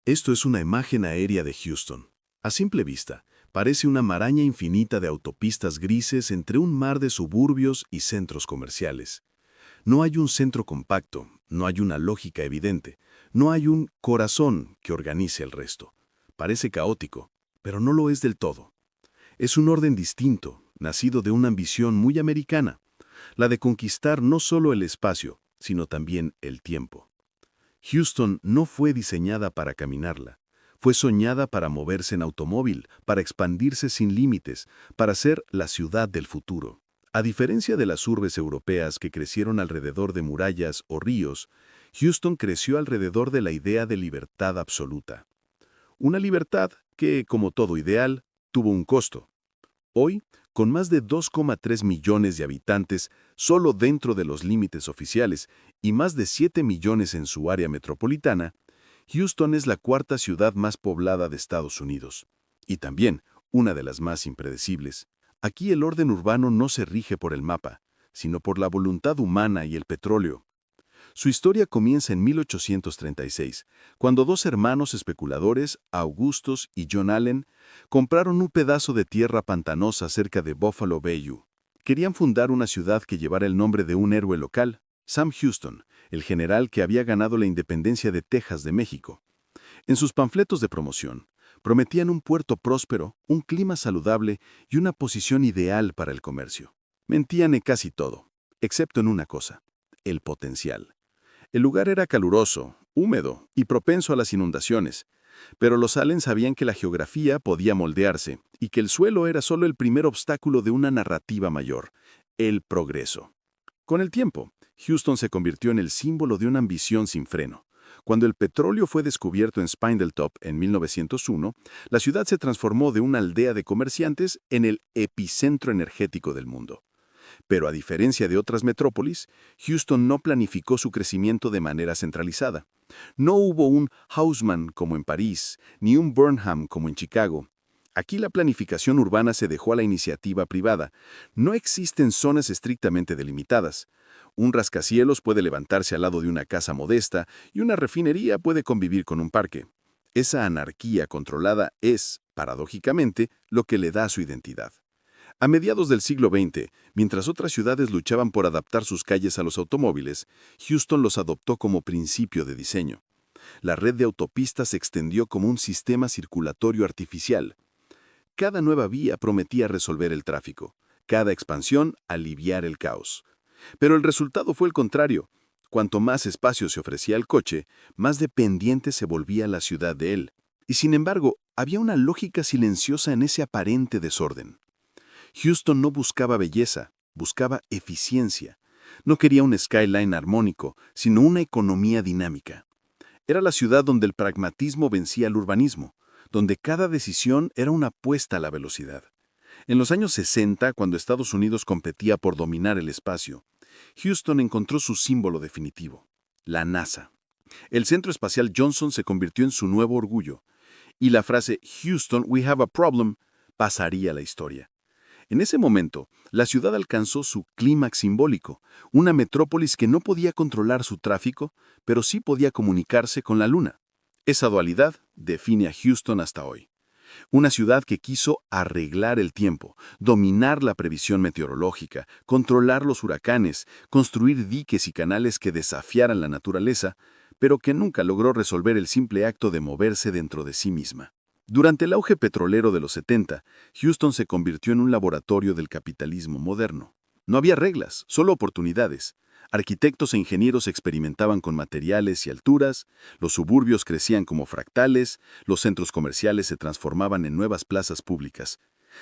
Esto es una imagen aérea de Houston. A simple vista, parece una maraña infinita de autopistas grises entre un mar de suburbios y centros comerciales. No hay un centro compacto, no hay una lógica evidente, no hay un corazón que organice el resto. Parece caótico, pero no lo es del todo. Es un orden distinto, nacido de una ambición muy americana, la de conquistar no solo el espacio, sino también el tiempo. Houston no fue diseñada para caminarla. Fue soñada para moverse en automóvil, para expandirse sin límites, para ser la ciudad del futuro. A diferencia de las urbes europeas que crecieron alrededor de murallas o ríos, Houston creció alrededor de la idea de libertad absoluta. Una libertad que, como todo ideal, tuvo un costo. Hoy, con más de 2,3 millones de habitantes solo dentro de los límites oficiales y más de 7 millones en su área metropolitana, Houston es la cuarta ciudad más poblada de Estados Unidos. Y también una de las más impredecibles. Aquí el orden urbano no se rige por el mapa, sino por la voluntad humana y el petróleo. Su historia comienza en 1836, cuando dos hermanos especuladores, Augustus y John Allen, compraron un pedazo de tierra pantanosa cerca de Buffalo Bayou. Querían fundar una ciudad que llevara el nombre de un héroe local, Sam Houston, el general que había ganado la independencia de Texas de México. En sus panfletos de promoción, prometían un puerto próspero, un clima saludable y una posición ideal para el comercio. Mentían en casi todo, excepto en una cosa: el potencial. El lugar era caluroso, húmedo y propenso a las inundaciones, pero los Allen sabían que la geografía podía moldearse y que el suelo era solo el primer obstáculo de una narrativa mayor: el progreso. Con el tiempo, Houston se convirtió en el símbolo de una ambición sin freno. Cuando el petróleo fue descubierto en Spindletop en 1901, la ciudad se transformó de una aldea de comerciantes en el epicentro energético del mundo. Pero a diferencia de otras metrópolis, Houston no planificó su crecimiento de manera centralizada. No hubo un Haussmann como en París, ni un Burnham como en Chicago. Aquí la planificación urbana se dejó a la iniciativa privada. No existen zonas estrictamente delimitadas. Un rascacielos puede levantarse al lado de una casa modesta y una refinería puede convivir con un parque. Esa anarquía controlada es, paradójicamente, lo que le da su identidad. A mediados del siglo XX, mientras otras ciudades luchaban por adaptar sus calles a los automóviles, Houston los adoptó como principio de diseño. La red de autopistas se extendió como un sistema circulatorio artificial. Cada nueva vía prometía resolver el tráfico, cada expansión aliviar el caos. Pero el resultado fue el contrario. Cuanto más espacio se ofrecía al coche, más dependiente se volvía la ciudad de él. Y sin embargo, había una lógica silenciosa en ese aparente desorden. Houston no buscaba belleza, buscaba eficiencia. No quería un skyline armónico, sino una economía dinámica. Era la ciudad donde el pragmatismo vencía al urbanismo, donde cada decisión era una apuesta a la velocidad. En los años 60, cuando Estados Unidos competía por dominar el espacio, Houston encontró su símbolo definitivo: la NASA. El Centro Espacial Johnson se convirtió en su nuevo orgullo, y la frase "Houston, we have a problem" pasaría a la historia. En ese momento, la ciudad alcanzó su clímax simbólico, una metrópolis que no podía controlar su tráfico, pero sí podía comunicarse con la Luna. Esa dualidad define a Houston hasta hoy. Una ciudad que quiso arreglar el tiempo, dominar la previsión meteorológica, controlar los huracanes, construir diques y canales que desafiaran la naturaleza, pero que nunca logró resolver el simple acto de moverse dentro de sí misma. Durante el auge petrolero de los 70, Houston se convirtió en un laboratorio del capitalismo moderno. No había reglas, solo oportunidades. Arquitectos e ingenieros experimentaban con materiales y alturas, los suburbios crecían como fractales, los centros comerciales se transformaban en nuevas plazas públicas.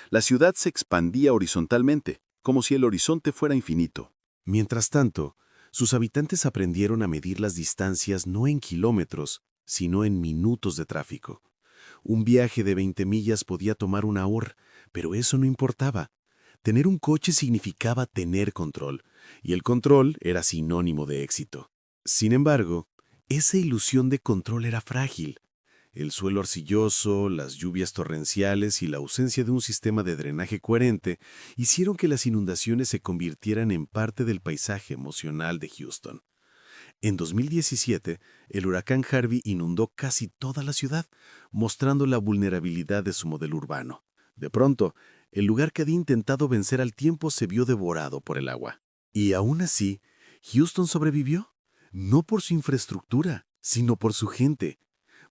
La ciudad se expandía horizontalmente, como si el horizonte fuera infinito. Mientras tanto, sus habitantes aprendieron a medir las distancias no en kilómetros, sino en minutos de tráfico. Un viaje de 20 millas podía tomar una hora, pero eso no importaba. Tener un coche significaba tener control, y el control era sinónimo de éxito. Sin embargo, esa ilusión de control era frágil. El suelo arcilloso, las lluvias torrenciales y la ausencia de un sistema de drenaje coherente hicieron que las inundaciones se convirtieran en parte del paisaje emocional de Houston. En 2017, el huracán Harvey inundó casi toda la ciudad, mostrando la vulnerabilidad de su modelo urbano. De pronto, el lugar que había intentado vencer al tiempo se vio devorado por el agua. Y aún así, Houston sobrevivió, no por su infraestructura, sino por su gente,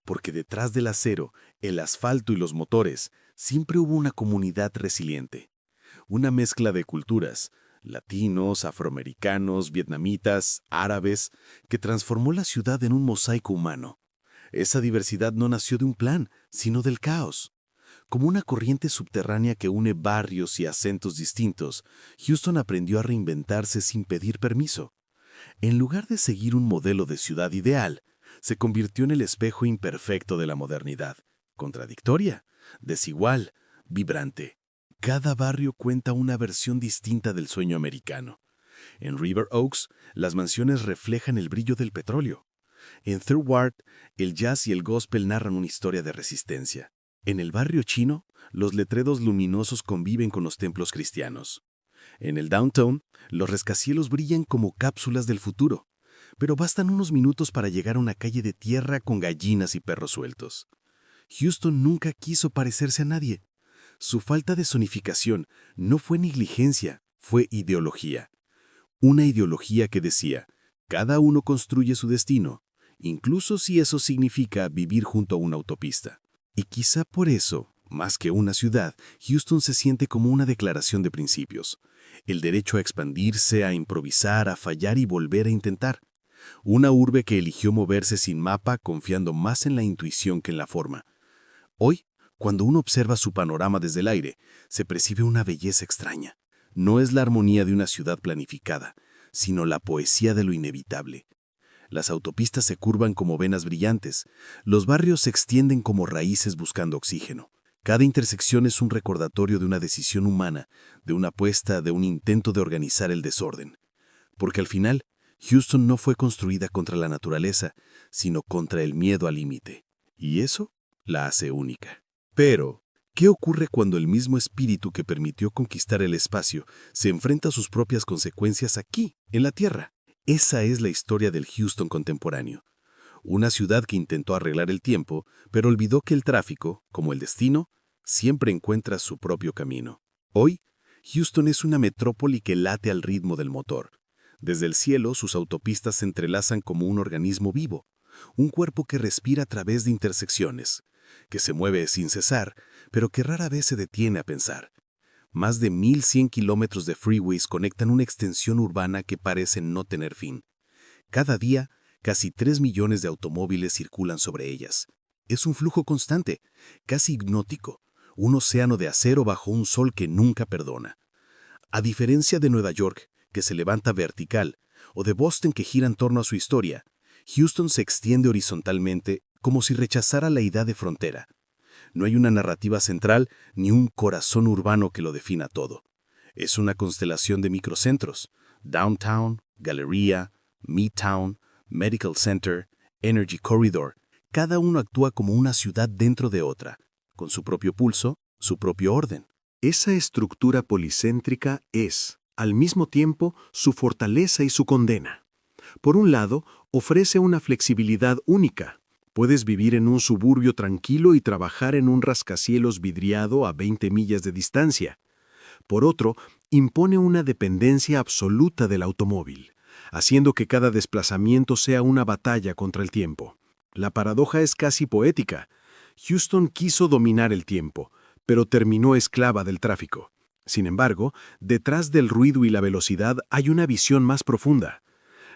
porque detrás del acero, el asfalto y los motores, siempre hubo una comunidad resiliente. Una mezcla de culturas, latinos, afroamericanos, vietnamitas, árabes, que transformó la ciudad en un mosaico humano. Esa diversidad no nació de un plan, sino del caos. Como una corriente subterránea que une barrios y acentos distintos, Houston aprendió a reinventarse sin pedir permiso. En lugar de seguir un modelo de ciudad ideal, se convirtió en el espejo imperfecto de la modernidad, contradictoria, desigual, vibrante. Cada barrio cuenta una versión distinta del sueño americano. En River Oaks, las mansiones reflejan el brillo del petróleo. En Third Ward, el jazz y el gospel narran una historia de resistencia. En el barrio chino, los letreros luminosos conviven con los templos cristianos. En el downtown, los rascacielos brillan como cápsulas del futuro, pero bastan unos minutos para llegar a una calle de tierra con gallinas y perros sueltos. Houston nunca quiso parecerse a nadie. Su falta de zonificación no fue negligencia, fue ideología. Una ideología que decía, cada uno construye su destino, incluso si eso significa vivir junto a una autopista. Y quizá por eso, más que una ciudad, Houston se siente como una declaración de principios. El derecho a expandirse, a improvisar, a fallar y volver a intentar. Una urbe que eligió moverse sin mapa, confiando más en la intuición que en la forma. Hoy, cuando uno observa su panorama desde el aire, se percibe una belleza extraña. No es la armonía de una ciudad planificada, sino la poesía de lo inevitable. Las autopistas se curvan como venas brillantes, los barrios se extienden como raíces buscando oxígeno. Cada intersección es un recordatorio de una decisión humana, de una apuesta, de un intento de organizar el desorden. Porque al final, Houston no fue construida contra la naturaleza, sino contra el miedo al límite. Y eso la hace única. Pero, ¿qué ocurre cuando el mismo espíritu que permitió conquistar el espacio se enfrenta a sus propias consecuencias aquí, en la Tierra? Esa es la historia del Houston contemporáneo. Una ciudad que intentó arreglar el tiempo, pero olvidó que el tráfico, como el destino, siempre encuentra su propio camino. Hoy, Houston es una metrópoli que late al ritmo del motor. Desde el cielo, sus autopistas se entrelazan como un organismo vivo, un cuerpo que respira a través de intersecciones, que se mueve sin cesar, pero que rara vez se detiene a pensar. Más de 1,100 kilómetros de freeways conectan una extensión urbana que parece no tener fin. Cada día, casi 3 millones de automóviles circulan sobre ellas. Es un flujo constante, casi hipnótico, un océano de acero bajo un sol que nunca perdona. A diferencia de Nueva York, que se levanta vertical, o de Boston que gira en torno a su historia, Houston se extiende horizontalmente como si rechazara la idea de frontera. No hay una narrativa central ni un corazón urbano que lo defina todo. Es una constelación de microcentros: Downtown, Galleria, Midtown, Medical Center, Energy Corridor. Cada uno actúa como una ciudad dentro de otra, con su propio pulso, su propio orden. Esa estructura policéntrica es, al mismo tiempo, su fortaleza y su condena. Por un lado, ofrece una flexibilidad única. Puedes vivir en un suburbio tranquilo y trabajar en un rascacielos vidriado a 20 millas de distancia. Por otro, impone una dependencia absoluta del automóvil, haciendo que cada desplazamiento sea una batalla contra el tiempo. La paradoja es casi poética. Houston quiso dominar el tiempo, pero terminó esclava del tráfico. Sin embargo, detrás del ruido y la velocidad hay una visión más profunda.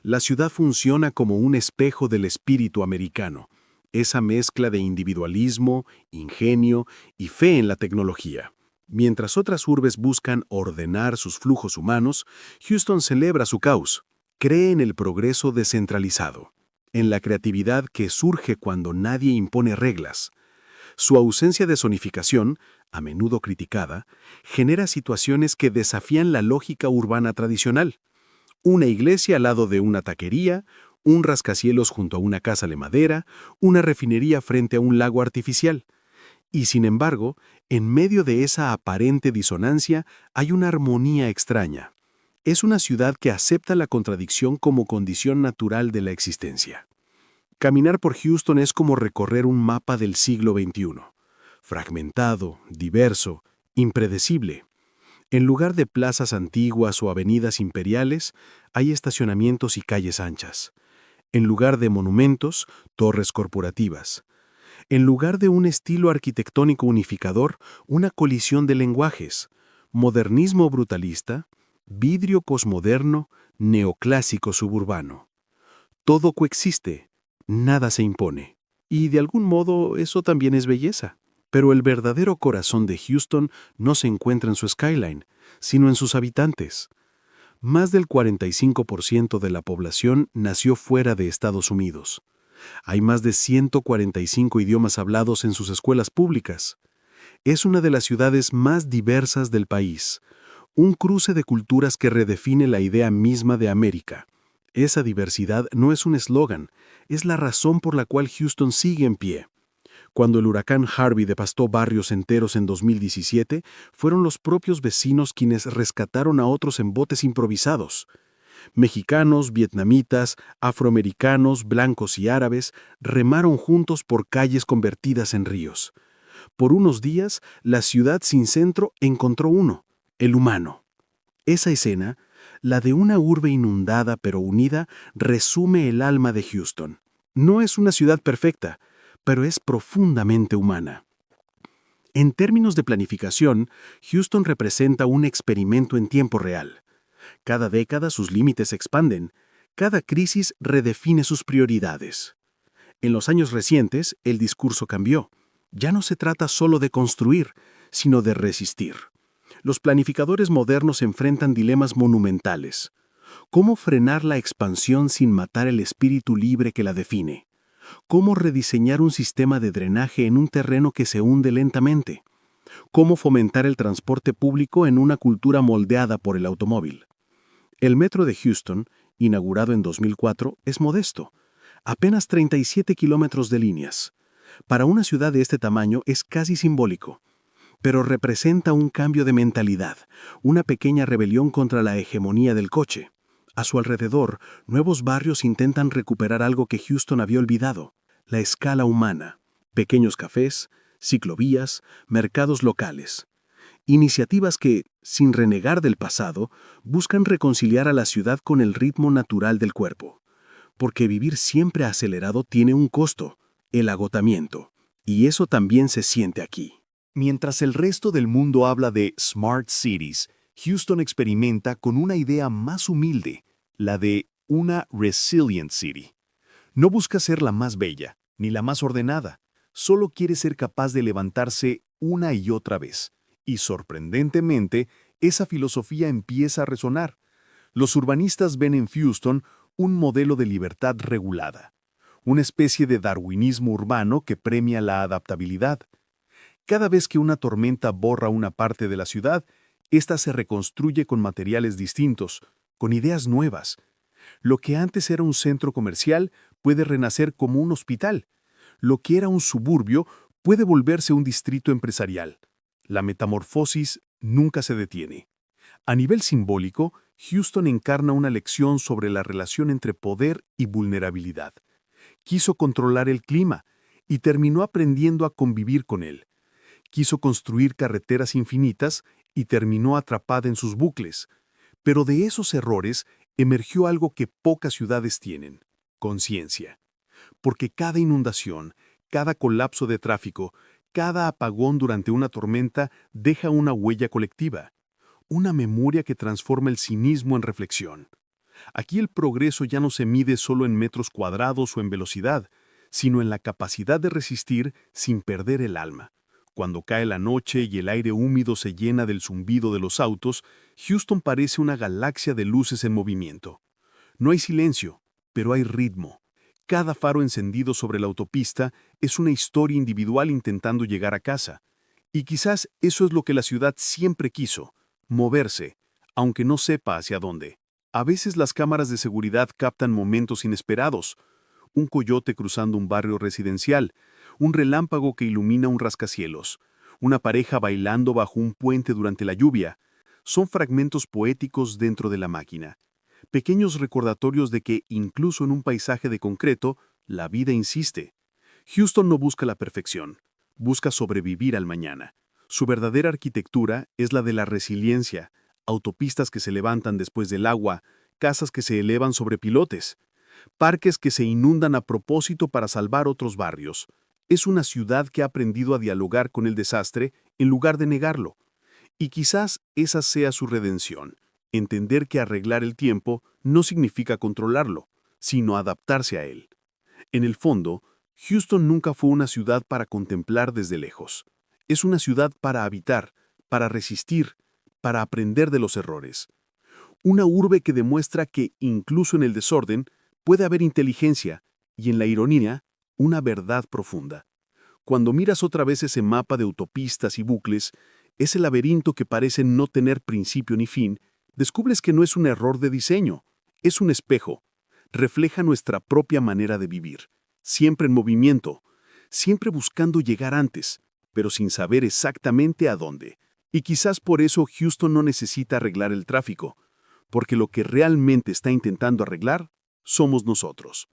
La ciudad funciona como un espejo del espíritu americano, esa mezcla de individualismo, ingenio y fe en la tecnología. Mientras otras urbes buscan ordenar sus flujos humanos, Houston celebra su caos. Cree en el progreso descentralizado, en la creatividad que surge cuando nadie impone reglas. Su ausencia de zonificación, a menudo criticada, genera situaciones que desafían la lógica urbana tradicional. Una iglesia al lado de una taquería, un rascacielos junto a una casa de madera, una refinería frente a un lago artificial. Y sin embargo, en medio de esa aparente disonancia hay una armonía extraña. Es una ciudad que acepta la contradicción como condición natural de la existencia. Caminar por Houston es como recorrer un mapa del siglo XXI. Fragmentado, diverso, impredecible. En lugar de plazas antiguas o avenidas imperiales, hay estacionamientos y calles anchas. En lugar de monumentos, torres corporativas. En lugar de un estilo arquitectónico unificador, una colisión de lenguajes. Modernismo brutalista, vidrio posmoderno, neoclásico suburbano. Todo coexiste, nada se impone. Y de algún modo eso también es belleza. Pero el verdadero corazón de Houston no se encuentra en su skyline, sino en sus habitantes. Más del 45% de la población nació fuera de Estados Unidos. Hay más de 145 idiomas hablados en sus escuelas públicas. Es una de las ciudades más diversas del país, un cruce de culturas que redefine la idea misma de América. Esa diversidad no es un eslogan, es la razón por la cual Houston sigue en pie. Cuando el huracán Harvey devastó barrios enteros en 2017, fueron los propios vecinos quienes rescataron a otros en botes improvisados. Mexicanos, vietnamitas, afroamericanos, blancos y árabes remaron juntos por calles convertidas en ríos. Por unos días, la ciudad sin centro encontró uno, el humano. Esa escena, la de una urbe inundada pero unida, resume el alma de Houston. No es una ciudad perfecta, pero es profundamente humana. En términos de planificación, Houston representa un experimento en tiempo real. Cada década sus límites se expanden, cada crisis redefine sus prioridades. En los años recientes, el discurso cambió. Ya no se trata solo de construir, sino de resistir. Los planificadores modernos enfrentan dilemas monumentales. ¿Cómo frenar la expansión sin matar el espíritu libre que la define? ¿Cómo rediseñar un sistema de drenaje en un terreno que se hunde lentamente? ¿Cómo fomentar el transporte público en una cultura moldeada por el automóvil? El metro de Houston, inaugurado en 2004, es modesto. Apenas 37 kilómetros de líneas. Para una ciudad de este tamaño es casi simbólico, pero representa un cambio de mentalidad, una pequeña rebelión contra la hegemonía del coche. A su alrededor, nuevos barrios intentan recuperar algo que Houston había olvidado, la escala humana. Pequeños cafés, ciclovías, mercados locales. Iniciativas que, sin renegar del pasado, buscan reconciliar a la ciudad con el ritmo natural del cuerpo. Porque vivir siempre acelerado tiene un costo, el agotamiento. Y eso también se siente aquí. Mientras el resto del mundo habla de Smart Cities, Houston experimenta con una idea más humilde, la de una Resilient City. No busca ser la más bella, ni la más ordenada, solo quiere ser capaz de levantarse una y otra vez. Y sorprendentemente, esa filosofía empieza a resonar. Los urbanistas ven en Houston un modelo de libertad regulada, una especie de darwinismo urbano que premia la adaptabilidad. Cada vez que una tormenta borra una parte de la ciudad, ésta se reconstruye con materiales distintos, con ideas nuevas. Lo que antes era un centro comercial puede renacer como un hospital. Lo que era un suburbio puede volverse un distrito empresarial. La metamorfosis nunca se detiene. A nivel simbólico, Houston encarna una lección sobre la relación entre poder y vulnerabilidad. Quiso controlar el clima y terminó aprendiendo a convivir con él. Quiso construir carreteras infinitas y terminó atrapada en sus bucles. Pero de esos errores emergió algo que pocas ciudades tienen: conciencia. Porque cada inundación, cada colapso de tráfico, cada apagón durante una tormenta deja una huella colectiva, una memoria que transforma el cinismo en reflexión. Aquí el progreso ya no se mide solo en metros cuadrados o en velocidad, sino en la capacidad de resistir sin perder el alma. Cuando cae la noche y el aire húmedo se llena del zumbido de los autos, Houston parece una galaxia de luces en movimiento. No hay silencio, pero hay ritmo. Cada faro encendido sobre la autopista es una historia individual intentando llegar a casa. Y quizás eso es lo que la ciudad siempre quiso: moverse, aunque no sepa hacia dónde. A veces las cámaras de seguridad captan momentos inesperados: un coyote cruzando un barrio residencial, un relámpago que ilumina un rascacielos, una pareja bailando bajo un puente durante la lluvia. son fragmentos poéticos dentro de la máquina, pequeños recordatorios de que, incluso en un paisaje de concreto, la vida insiste. Houston no busca la perfección, busca sobrevivir al mañana. Su verdadera arquitectura es la de la resiliencia, autopistas que se levantan después del agua, casas que se elevan sobre pilotes, parques que se inundan a propósito para salvar otros barrios. Es una ciudad que ha aprendido a dialogar con el desastre en lugar de negarlo. Y quizás esa sea su redención, entender que arreglar el tiempo no significa controlarlo, sino adaptarse a él. En el fondo, Houston nunca fue una ciudad para contemplar desde lejos. Es una ciudad para habitar, para resistir, para aprender de los errores. Una urbe que demuestra que, incluso en el desorden, puede haber inteligencia y, en la ironía, una verdad profunda. Cuando miras otra vez ese mapa de autopistas y bucles, ese laberinto que parece no tener principio ni fin, descubres que no es un error de diseño, es un espejo. Refleja nuestra propia manera de vivir, siempre en movimiento, siempre buscando llegar antes, pero sin saber exactamente a dónde. Y quizás por eso Houston no necesita arreglar el tráfico, porque lo que realmente está intentando arreglar somos nosotros.